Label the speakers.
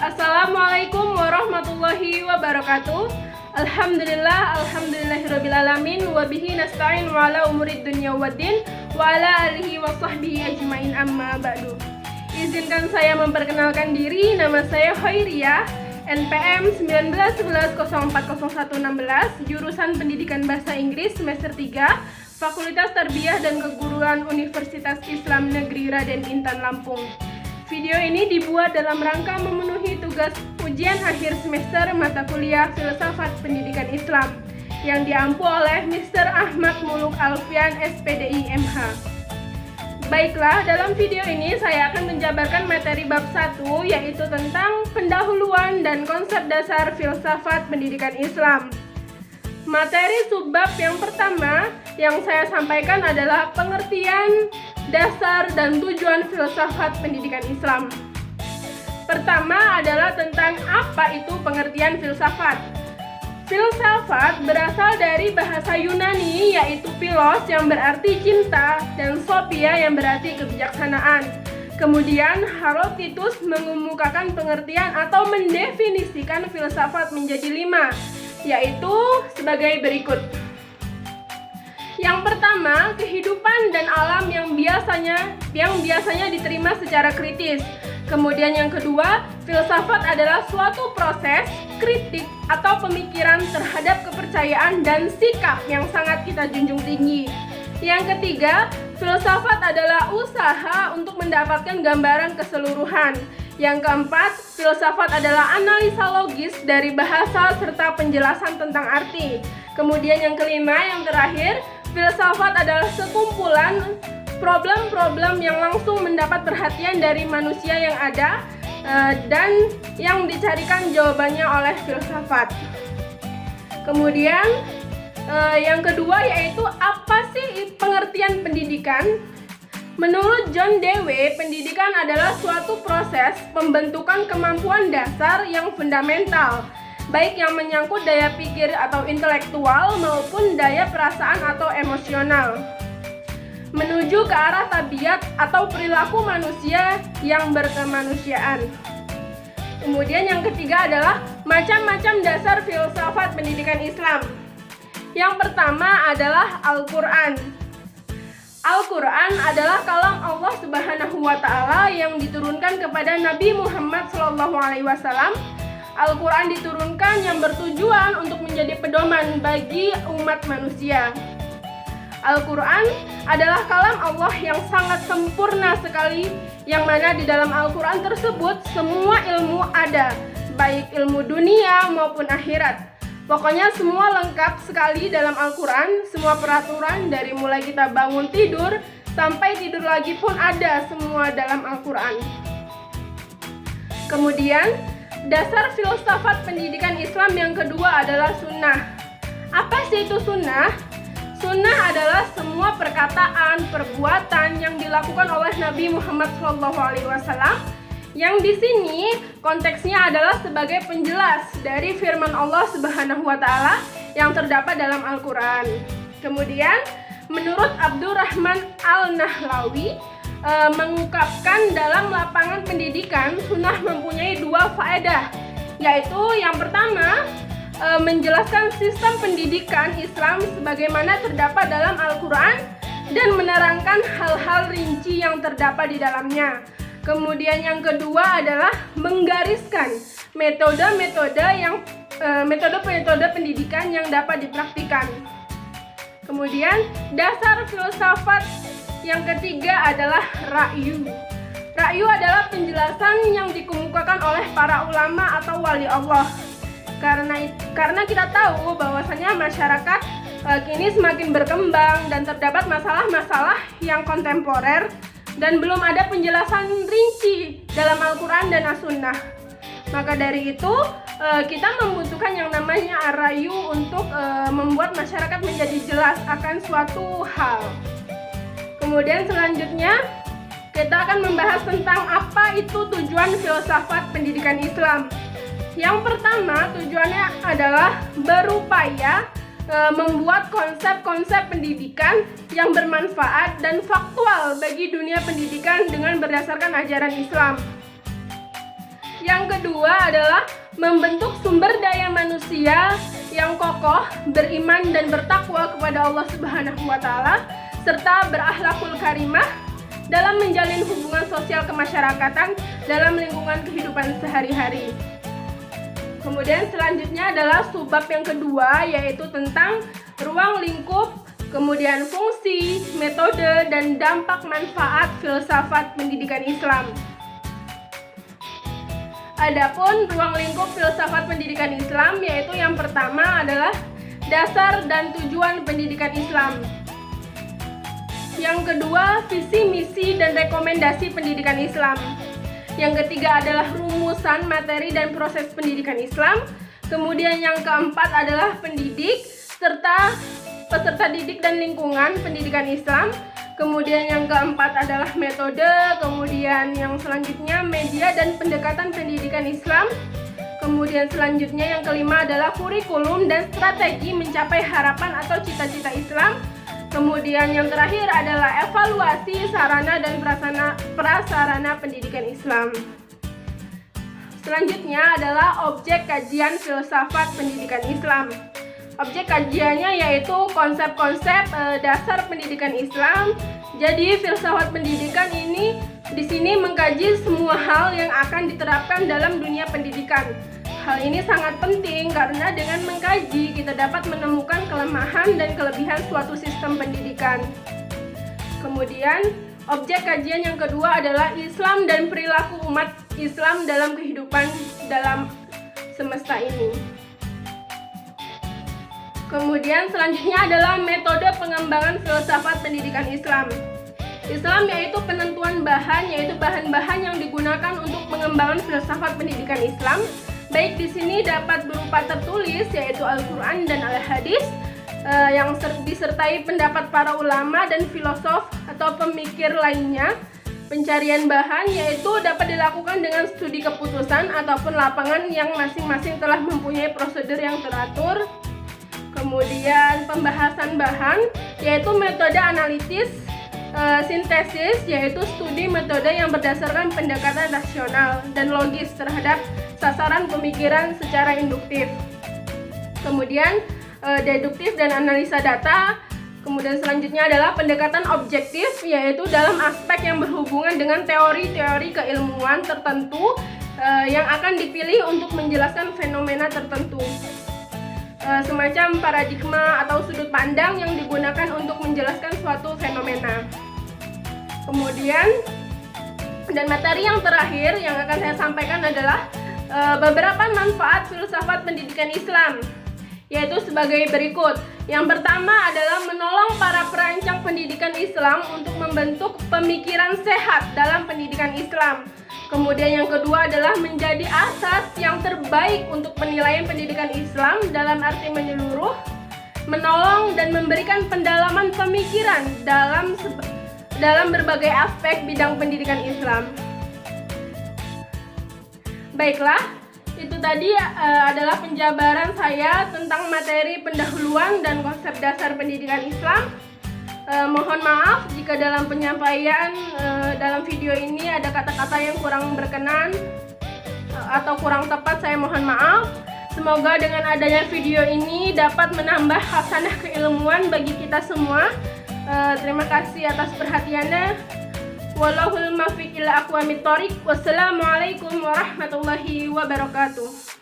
Speaker 1: Assalamualaikum warahmatullahi wabarakatuh. Alhamdulillahirrabbilalamin. Wabihi nasta'in wa ala umurid dunya waddin wa ala alihi wa sahbihi ajma'in amma ba'du. Izinkan saya memperkenalkan diri. Nama saya Khairiyah, NPM 1911040116, jurusan Pendidikan Bahasa Inggris semester 3, Fakultas Tarbiyah dan Keguruan Universitas Islam Negeri Raden Intan Lampung. Video ini dibuat dalam rangka memenuhi tugas ujian akhir semester mata kuliah Filsafat Pendidikan Islam yang diampu oleh Mr. Ahmad Muluk Alfian, SPDI MH. Baiklah, dalam video ini saya akan menjabarkan materi bab 1, yaitu tentang pendahuluan dan konsep dasar filsafat pendidikan Islam. Materi subbab yang pertama yang saya sampaikan adalah pengertian, dasar, dan tujuan filsafat pendidikan Islam. Pertama adalah tentang apa itu pengertian filsafat. Filsafat berasal dari bahasa Yunani, yaitu philos yang berarti cinta dan sophia yang berarti kebijaksanaan. Kemudian Herodotus mengemukakan pengertian atau mendefinisikan filsafat menjadi 5, yaitu sebagai berikut. Yang pertama, kehidupan dan alam yang biasanya diterima secara kritis. Kemudian yang kedua, filsafat adalah suatu proses kritik atau pemikiran terhadap kepercayaan dan sikap yang sangat kita junjung tinggi. Yang ketiga, filsafat adalah usaha untuk mendapatkan gambaran keseluruhan. Yang keempat, filsafat adalah analisa logis dari bahasa serta penjelasan tentang arti. Kemudian yang kelima, yang terakhir, filsafat adalah sekumpulan problem-problem yang langsung mendapat perhatian dari manusia yang ada dan yang dicarikan jawabannya oleh filsafat. Kemudian yang kedua yaitu apa sih pengertian pendidikan? Menurut John Dewey, pendidikan adalah suatu proses pembentukan kemampuan dasar yang fundamental, baik yang menyangkut daya pikir atau intelektual maupun daya perasaan atau emosional, menuju ke arah tabiat atau perilaku manusia yang berkemanusiaan. Kemudian yang ketiga adalah macam-macam dasar filsafat pendidikan Islam. Yang pertama adalah Al-Quran. Al-Quran adalah kalam Allah Subhanahu wa Ta'ala yang diturunkan kepada Nabi Muhammad SAW. Al-Quran diturunkan yang bertujuan untuk menjadi pedoman bagi umat manusia. Al-Quran adalah kalam Allah yang sangat sempurna sekali, yang mana di dalam Al-Quran tersebut semua ilmu ada, baik ilmu dunia maupun akhirat. Pokoknya semua lengkap sekali dalam Al-Quran, semua peraturan dari mulai kita bangun tidur sampai tidur lagi pun ada semua dalam Al-Quran. Kemudian, dasar filsafat pendidikan Islam yang kedua adalah sunnah. Apa sih itu sunnah? Sunnah adalah semua perkataan, perbuatan yang dilakukan oleh Nabi Muhammad SAW, yang di sini konteksnya adalah sebagai penjelas dari firman Allah Subhanahu wa Ta'ala yang terdapat dalam Al-Quran. Kemudian, menurut Abdurrahman Al-Nahlawi, mengungkapkan dalam lapangan pendidikan, sunnah mempunyai 2 faedah, yaitu yang pertama, menjelaskan sistem pendidikan Islam sebagaimana terdapat dalam Al-Quran dan menerangkan hal-hal rinci yang terdapat di dalamnya. Kemudian yang kedua adalah menggariskan metode-metode pendidikan yang dapat dipraktikkan. Kemudian dasar filsafat yang ketiga adalah ra'yu. Ra'yu adalah penjelasan yang dikemukakan oleh para ulama atau wali Allah. Karena kita tahu bahwasanya masyarakat kini semakin berkembang dan terdapat masalah-masalah yang kontemporer dan belum ada penjelasan rinci dalam Al-Quran dan As-Sunnah. Maka dari itu kita membutuhkan yang namanya ar-ra'yu untuk membuat masyarakat menjadi jelas akan suatu hal. Kemudian selanjutnya kita akan membahas tentang apa itu tujuan filsafat pendidikan Islam. Yang pertama, tujuannya adalah berupaya membuat konsep-konsep pendidikan yang bermanfaat dan faktual bagi dunia pendidikan dengan berdasarkan ajaran Islam. Yang kedua adalah membentuk sumber daya manusia yang kokoh, beriman dan bertakwa kepada Allah Subhanahu wa taala serta berakhlakul karimah dalam menjalin hubungan sosial kemasyarakatan dalam lingkungan kehidupan sehari-hari. Kemudian selanjutnya adalah subbab yang kedua, yaitu tentang ruang lingkup, kemudian fungsi, metode, dan dampak manfaat filsafat pendidikan Islam. Adapun ruang lingkup filsafat pendidikan Islam, yaitu yang pertama adalah dasar dan tujuan pendidikan Islam. Yang kedua, visi, misi, dan rekomendasi pendidikan Islam. Yang ketiga adalah rumusan, materi, dan proses pendidikan Islam. Kemudian yang keempat adalah pendidik, serta peserta didik dan lingkungan pendidikan Islam. Kemudian yang keempat adalah metode, kemudian yang selanjutnya media dan pendekatan pendidikan Islam. Kemudian selanjutnya yang kelima adalah kurikulum dan strategi mencapai harapan atau cita-cita Islam. Kemudian yang terakhir adalah evaluasi sarana dan prasarana pendidikan Islam. Selanjutnya adalah objek kajian filsafat pendidikan Islam. Objek kajiannya yaitu konsep-konsep dasar pendidikan Islam. Jadi filsafat pendidikan ini di sini mengkaji semua hal yang akan diterapkan dalam dunia pendidikan. Hal ini sangat penting karena dengan mengkaji kita dapat menemukan kelemahan dan kelebihan suatu sistem pendidikan. Kemudian objek kajian yang kedua adalah Islam dan perilaku umat Islam dalam kehidupan dalam semesta ini. Kemudian selanjutnya adalah metode pengembangan filsafat pendidikan Islam. Islam yaitu penentuan bahan, yaitu bahan-bahan yang digunakan untuk pengembangan filsafat pendidikan Islam. Baik di sini dapat berupa tertulis, yaitu Al-Quran dan Al-Hadis, yang disertai pendapat para ulama dan filosof atau pemikir lainnya. Pencarian bahan yaitu dapat dilakukan dengan studi keputusan ataupun lapangan yang masing-masing telah mempunyai prosedur yang teratur. Kemudian pembahasan bahan yaitu metode analitis, sintesis yaitu studi metode yang berdasarkan pendekatan rasional dan logis terhadap sasaran pemikiran secara induktif. Kemudian deduktif dan analisa data. Kemudian selanjutnya adalah pendekatan objektif yaitu dalam aspek yang berhubungan dengan teori-teori keilmuan tertentu yang akan dipilih untuk menjelaskan fenomena tertentu. Semacam paradigma atau sudut pandang yang digunakan untuk menjelaskan suatu fenomena. Kemudian dan materi yang terakhir yang akan saya sampaikan adalah beberapa manfaat filsafat pendidikan Islam, yaitu sebagai berikut. Yang pertama adalah menolong para perancang pendidikan Islam untuk membentuk pemikiran sehat dalam pendidikan Islam. Kemudian yang kedua adalah menjadi asas yang terbaik untuk penilaian pendidikan Islam dalam arti menyeluruh, menolong dan memberikan pendalaman pemikiran dalam berbagai aspek bidang pendidikan Islam. Baiklah, itu tadi adalah penjabaran saya tentang materi pendahuluan dan konsep dasar pendidikan Islam. Mohon maaf jika dalam penyampaian dalam video ini ada kata-kata yang kurang berkenan atau kurang tepat, saya mohon maaf. Semoga dengan adanya video ini dapat menambah hasanah keilmuan bagi kita semua. Terima kasih atas perhatiannya. Wallahul muwaffiq ila aqwamit thoriq. Wassalamualaikum warahmatullahi wabarakatuh.